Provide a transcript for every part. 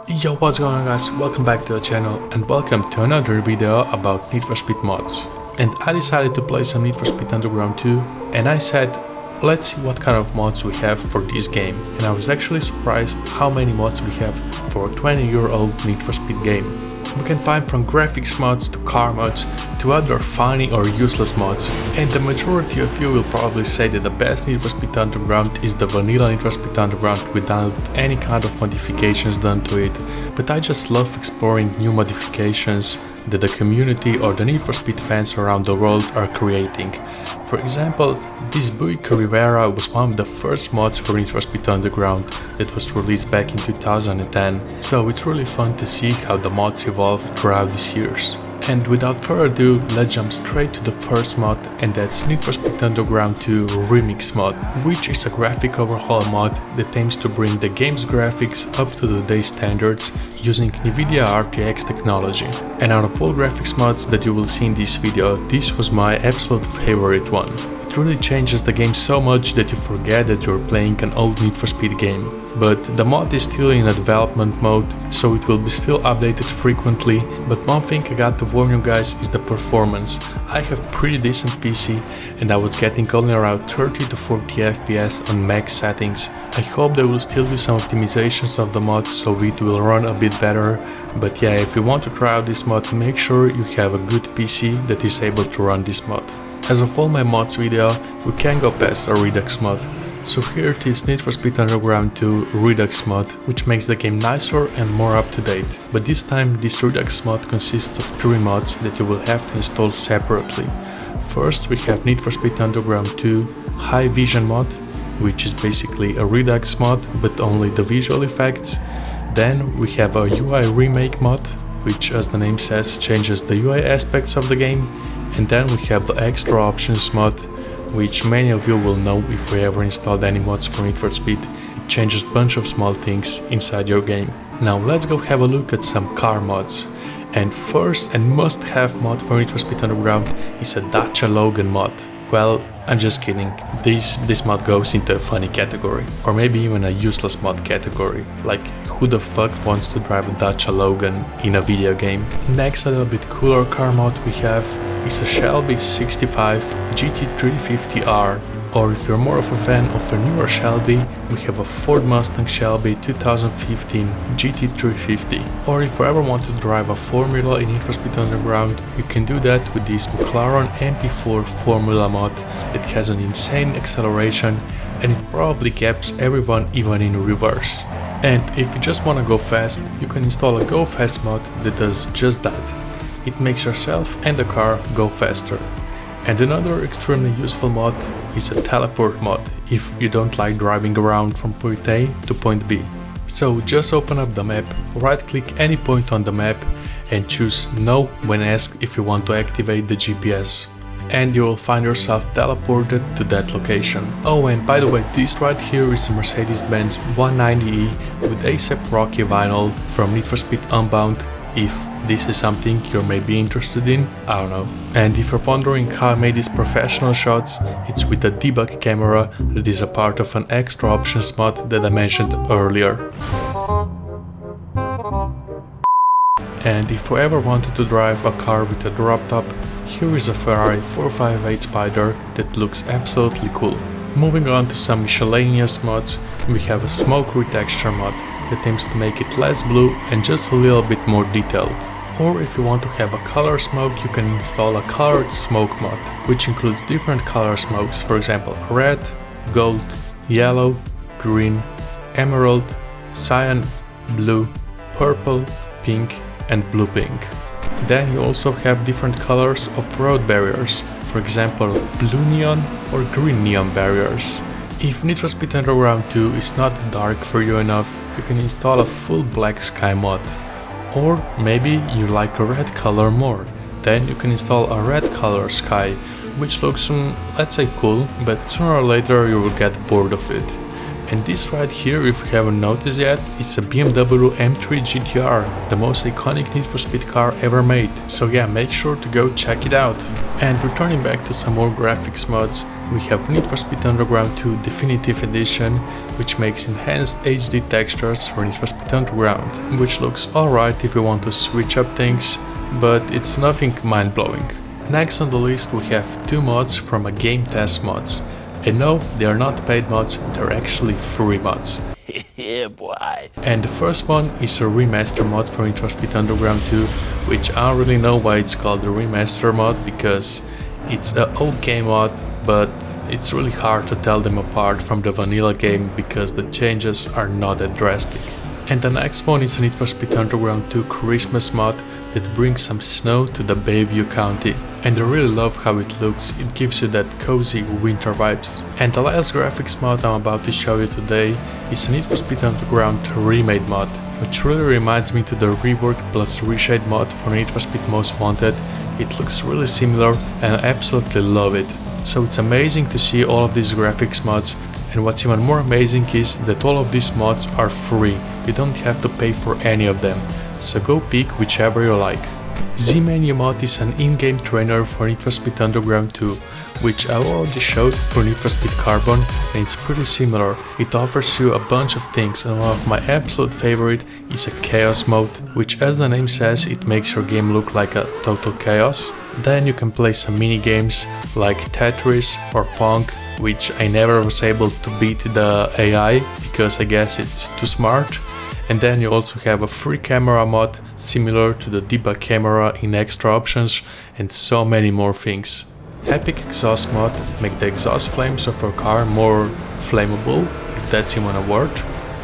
Yo, what's going on guys, welcome back to the channel and welcome to another video about Need for Speed mods. And I decided to play some Need for Speed Underground 2 and I said let's see what kind of mods we have for this game, and I was actually surprised how many mods we have for a 20-year-old Need for Speed game. We can find from graphics mods to car mods to other funny or useless mods, and the majority of you will probably say that the best Need for Speed Underground is the vanilla Need for Speed Underground without any kind of modifications done to it, but I just love exploring new modifications that the community or the Need for Speed fans around the world are creating. For example, this Buick Rivera was one of the first mods for Need for Speed Underground that was released back in 2010, so it's really fun to see how the mods evolved throughout these years. And without further ado, let's jump straight to the first mod, and that's Need for Speed Underground 2 Remix mod, which is a graphic overhaul mod that aims to bring the game's graphics up to today's standards using NVIDIA RTX technology. And out of all graphics mods that you will see in this video, this was my absolute favorite one. It really changes the game so much that you forget that you're playing an old Need for Speed game. But the mod is still in a development mode, so it will be still updated frequently, but one thing I got to warn you guys is the performance. I have pretty decent PC and I was getting only around 30 to 40 FPS on max settings. I hope they will still do some optimizations of the mod so it will run a bit better, but yeah, if you want to try out this mod, make sure you have a good PC that is able to run this mod. As of all my mods video, we can go past a Redux mod. So here it is, Need for Speed Underground 2 Redux mod, which makes the game nicer and more up to date. But this time this Redux mod consists of 3 mods that you will have to install separately. First we have Need for Speed Underground 2 High Vision mod, which is basically a Redux mod but only the visual effects. Then we have a UI Remake mod, which as the name says changes the UI aspects of the game. And then we have the Extra Options mod, which many of you will know if you ever installed any mods for Need for Speed. It changes a bunch of small things inside your game. Now let's go have a look at some car mods. And first and must-have mod for Need for Speed Underground is a Dacia Logan mod. Well, I'm just kidding, this mod goes into a funny category, or maybe even a useless mod category, like who the fuck wants to drive a Dacia Logan in a video game. Next, a little bit cooler car mod we have is a Shelby 65 GT350R, or if you're more of a fan of a newer Shelby, we have a Ford Mustang Shelby 2015 GT350. Or if you ever want to drive a Formula in Need for Speed Underground, you can do that with this McLaren MP4 Formula mod that has an insane acceleration and it probably caps everyone even in reverse. And if you just want to go fast, you can install a Go Fast mod that does just that. It makes yourself and the car go faster. And another extremely useful mod is a teleport mod if you don't like driving around from point A to point B. So just open up the map, right click any point on the map and choose No when asked if you want to activate the GPS. And you will find yourself teleported to that location. Oh, and by the way, this right here is a Mercedes-Benz 190E with A$AP Rocky vinyl from Need for Speed Unbound. If this is something you may be interested in, I don't know. And if you're wondering how I made these professional shots, it's with a debug camera that is a part of an Extra Options mod that I mentioned earlier. And if you ever wanted to drive a car with a drop top, here is a Ferrari 458 Spider that looks absolutely cool. Moving on to some miscellaneous mods, we have a smoke retexture mod that aims to make it less blue and just a little bit more detailed. Or if you want to have a color smoke, you can install a colored smoke mod, which includes different color smokes, for example red, gold, yellow, green, emerald, cyan, blue, purple, pink and blue pink. Then you also have different colors of road barriers, for example blue neon or green neon barriers. If Need for Speed Underground 2 is not dark for you enough, you can install a full black sky mod. Or maybe you like a red color more, then you can install a red color sky, which looks let's say cool, but sooner or later you will get bored of it. And this right here, if you haven't noticed yet, is a BMW M3 GTR, the most iconic Need for Speed car ever made. So yeah, make sure to go check it out. And returning back to some more graphics mods, we have Need for Speed Underground 2 Definitive Edition, which makes enhanced HD textures for Need for Speed Underground, which looks alright if you want to switch up things, but it's nothing mind-blowing. Next on the list we have 2 mods from a Game Test Mods. And no, they are not paid mods, they're actually free mods. Yeah, boy. And the first one is a remaster mod for Need for Speed Underground 2, which I don't really know why it's called the remaster mod, because it's an OK mod, but it's really hard to tell them apart from the vanilla game because the changes are not that drastic. And the next one is a Need for Speed Underground 2 Christmas mod that brings some snow to the Bayview County. And I really love how it looks, it gives you that cozy winter vibes. And the last graphics mod I'm about to show you today is a Need for Speed Underground Remade mod, which really reminds me to the reworked plus reshade mod for Need for Speed Most Wanted. It looks really similar and I absolutely love it. So it's amazing to see all of these graphics mods, and what's even more amazing is that all of these mods are free, you don't have to pay for any of them, so go pick whichever you like. Z-Menu mod is an in-game trainer for Need for Speed Underground 2, which I already showed for Need for Speed Carbon, and it's pretty similar. It offers you a bunch of things, and one of my absolute favorite is a chaos mode, which, as the name says, it makes your game look like a total chaos. Then you can play some mini games like Tetris or Pong, which I never was able to beat the AI because I guess it's too smart. And then you also have a free camera mod similar to the debug camera in extra options, and so many more things. Epic exhaust mod make the exhaust flames of your car more flammable, if that's even a word.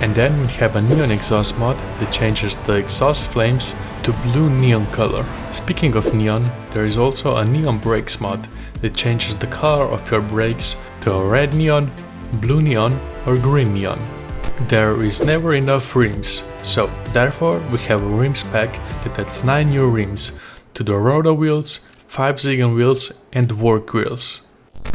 And then we have a neon exhaust mod that changes the exhaust flames to blue neon color. Speaking of neon, there is also a neon brakes mod that changes the color of your brakes to a red neon, blue neon or green neon. There is never enough rims, so therefore we have a rims pack that adds 9 new rims to the Roto wheels, 5 Zigen wheels and work wheels.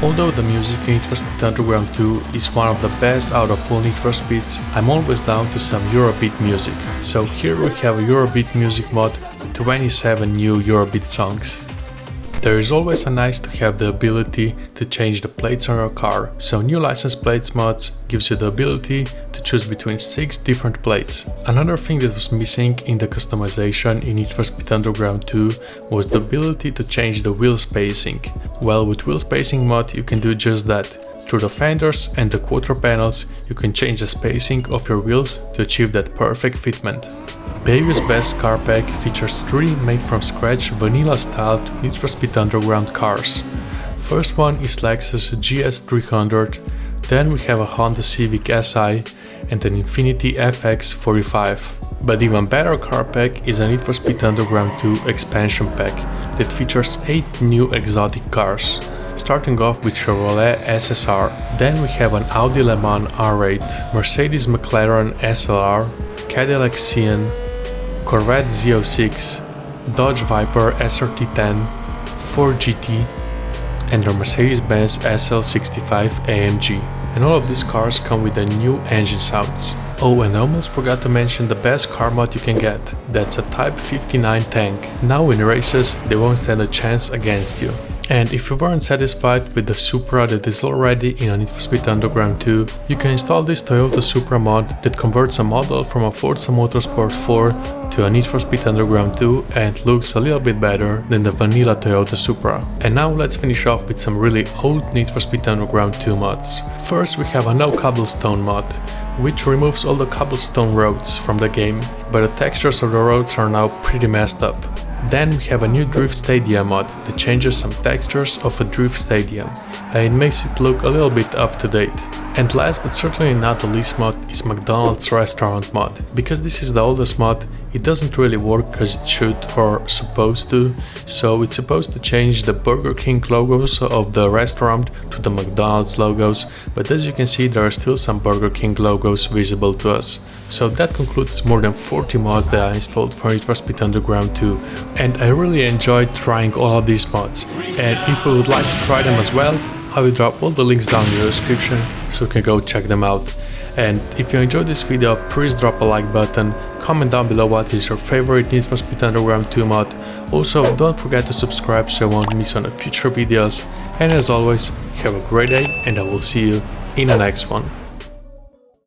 Although the music in Need for Speed Underground 2 is one of the best out of all Need for Speeds, I'm always down to some Eurobeat music. So here we have a Eurobeat music mod with 27 new Eurobeat songs. There is always a nice to have the ability to change the plates on your car, so new license plates mods gives you the ability to choose between 6 different plates. Another thing that was missing in the customization in Need for Speed Underground 2 was the ability to change the wheel spacing. Well, with wheel spacing mod you can do just that. Through the fenders and the quarter panels you can change the spacing of your wheels to achieve that perfect fitment. Bayview's best car pack features 3 made from scratch vanilla-styled Need for Speed Underground cars. First one is Lexus GS300, then we have a Honda Civic Si and an Infiniti FX45. But even better car pack is a Need for Speed Underground 2 expansion pack that features 8 new exotic cars. Starting off with Chevrolet SSR, then we have an Audi Le Mans R8, Mercedes McLaren SLR, Cadillac Sian, Corvette Z06, Dodge Viper SRT10, Ford GT and the Mercedes-Benz SL65 AMG. And all of these cars come with the new engine sounds. Oh, and I almost forgot to mention the best car mod you can get. That's a Type 59 tank. Now in races they won't stand a chance against you. And if you weren't satisfied with the Supra that is already in a Need for Speed Underground 2, you can install this Toyota Supra mod that converts a model from a Forza Motorsport 4 to a Need for Speed Underground 2 and looks a little bit better than the vanilla Toyota Supra. And now let's finish off with some really old Need for Speed Underground 2 mods. First we have a no cobblestone mod, which removes all the cobblestone roads from the game, but the textures of the roads are now pretty messed up. Then we have a new Drift Stadium mod that changes some textures of a Drift Stadium, and it makes it look a little bit up to date. And last but certainly not the least mod is McDonald's Restaurant mod. Because this is the oldest mod, it doesn't really work as it should or supposed to, so it's supposed to change the Burger King logos of the restaurant to the McDonald's logos, but as you can see there are still some Burger King logos visible to us. So that concludes more than 40 mods that I installed for Need for Speed Underground 2, and I really enjoyed trying all of these mods. And if you would like to try them as well, I will drop all the links down in the description so you can go check them out. And if you enjoyed this video, please drop a like button, comment down below what is your favorite Need for Speed Underground 2 mod. Also, don't forget to subscribe so you won't miss on the future videos, And as always, have a great day and I will see you in the next one.